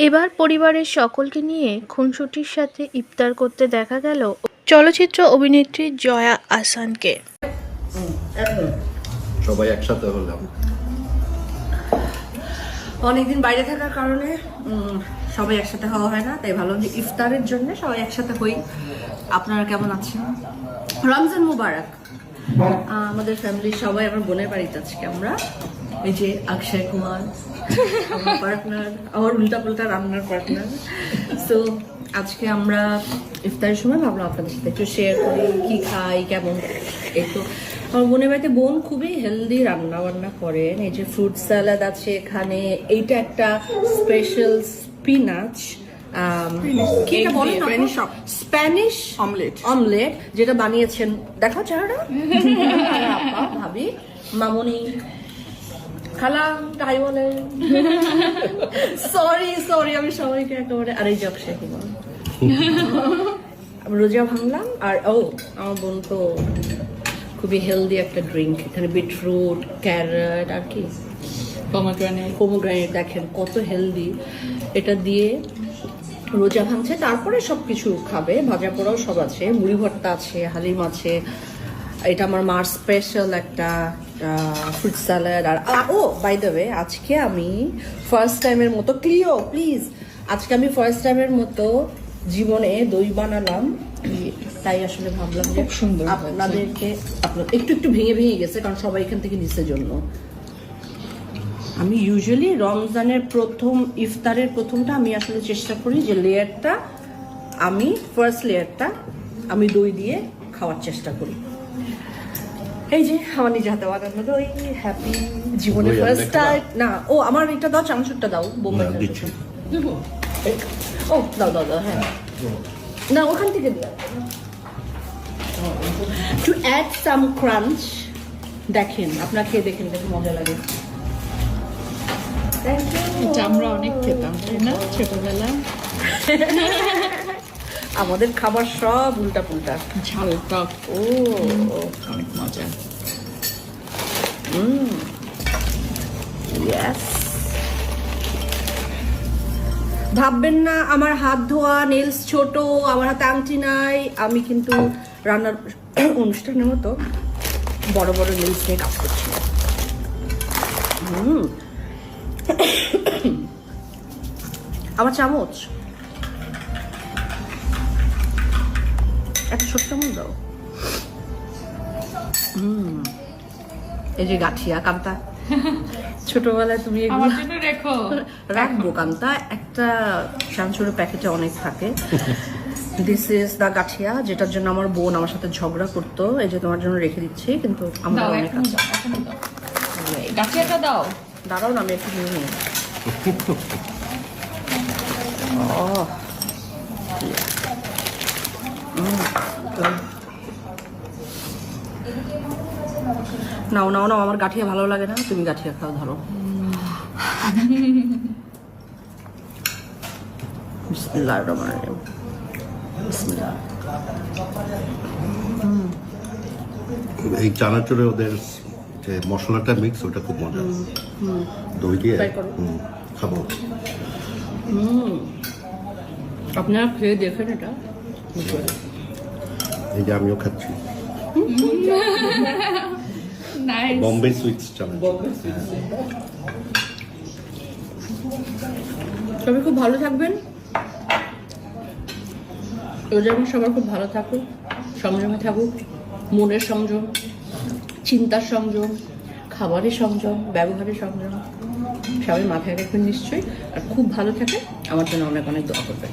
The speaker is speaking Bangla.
এবার পরিবারের সকলকে নিয়ে খুনসুটির সাথে ইফতার করতে দেখা গেল চলচ্চিত্র অভিনেত্রী জয়া আহসানকে। সবাই একসাথে হলাম। অনেকদিন বাইরে থাকার কারণে সবাই একসাথে হওয়া হয় না, তাই ভাবলাম যে ইফতারের জন্য সবাই একসাথে হই। আপনারা কেমন আছেন? রমজান মুবারক। আমাদের ফ্যামিলির সবাই আমার বোনের বাড়িতে আজকে আমরা। এই যে অক্ষয় কুমার আমার পার্টনার, আমার উল্টা পাল্টা রান্নার পার্টনার। সো আজকে আমরা ইফতারের সময় ভাবলাম আপনাদের সাথে একটু শেয়ার করি কি খাই, কেমন। এই তো আমার বোনের বাড়িতে বোন খুবই হেলদি রান্না বান্না করেন। এই যে ফ্রুট স্যালাড আছে এখানে, এইটা একটা স্পেশাল স্পিনাচ স্প্যানিশ অমলেট যেটা বানিয়েছেন, দেখো চেহারা ভাবি মামুনি খালা তাই বলে। সরি আমি সবাইকে একেবারে। আর এই জকসে রোজা ভাঙলাম। আর আমার বোন তো খুবই হেলদি একটা ড্রিঙ্ক, এখানে বিটরুট, ক্যারট আর কি পোমোগ্রানেট, দেখেন কত হেলদি। এটা দিয়ে রোজা ভাঙছে, তারপরে সবকিছু খাবে, ভাজা পোড়াও সব আছে, মুড়ি ভর্তা আছে, হালিম আছে। এটা আমার মার স্পেশাল একটা ফ্রুট স্যালাড। আর বাই দ্য ওয়ে আজকে আমি ফার্স্ট টাইমের মতো প্লিজ আজকে আমি ফার্স্ট টাইমের মতো জীবনে দই বানালাম। তাই আসলে ভাবলাম যে সুন্দর আপনাদেরকে একটু ভেঙে গেছে, কারণ সবাই এখান থেকে নিচের জন্য। আমি ইউজুয়ালি রমজানের ইফতারের প্রথমটা আমি আসলে চেষ্টা করি যে ফার্স্ট লেয়ারটা আমি দই দিয়ে খাওয়ার চেষ্টা করি। এই যে আমার নিজে হাতে বানানো দই, হ্যাপি জীবনের ফার্স্ট টাইম। না আমার এটা দাও, চামচুরটা দাও, বোম্বাই দাও হ্যাঁ না ওখান থেকে দিও। টু অ্যাড সাম ক্রাঞ্চ। দেখেন আপনারা খেয়ে দেখেন মজা লাগে। আমরা অনেক খেতাম না ছোটবেলা। আমাদের খাবার সব উল্টা পুল্টা, ঝাল টক। অনেক মজা। ভাববেন না আমার হাত ধোয়া, নেলস ছোট, আমার হাতে আংটি নাই। আমি কিন্তু রান্নার অনুষ্ঠানের মতো বড় বড় নেলস নিয়ে কাজ করছি। আমার চামচ একটা ছোট্ট চামচ দাও। এই যে গাঠিয়া কান্তা, ছোটবেলায় তুমি রাখবো কান্তা, একটা শানচুরের প্যাকেটে অনেক থাকে। দিস ইজ দা গাঠিয়া, যেটার জন্য আমার বোন আমার সাথে ঝগড়া করতো। এই যে তোমার জন্য রেখে দিচ্ছি, কিন্তু আমার অনেক আছে। গাঠিয়াটা দাও, দাঁড়াও না আমি একটু নিয়ে নিই। নাও আমার গাঠিয়া ভালো লাগে না, তুমি গাঠিয়া খাও, ধরো। বিসমিল্লাহির রহমানির রহিম। বিসমিল্লাহ। এই চানাচুরে ওদের যে মশলাটা মিক্স, ওটা খুব মজা। দই দিয়ে খাবো। আপনারা খেয়ে দেখেন এটা। এই যে আমিও খাচ্ছি বম্বে সুইটস চানাচুর। সবাই খুব ভালো থাকবেন, যেমন সবার খুব ভালো থাকুক, সংযমে থাকুক, মনের সংযম, চিন্তার সংযম, খাবারের সংযম, ব্যবহারের সংযম সবাই মাথায় রাখবেন নিশ্চয়ই। আর খুব ভালো থাকে, আমার জন্য অনেক অনেক দোয়া করবেন।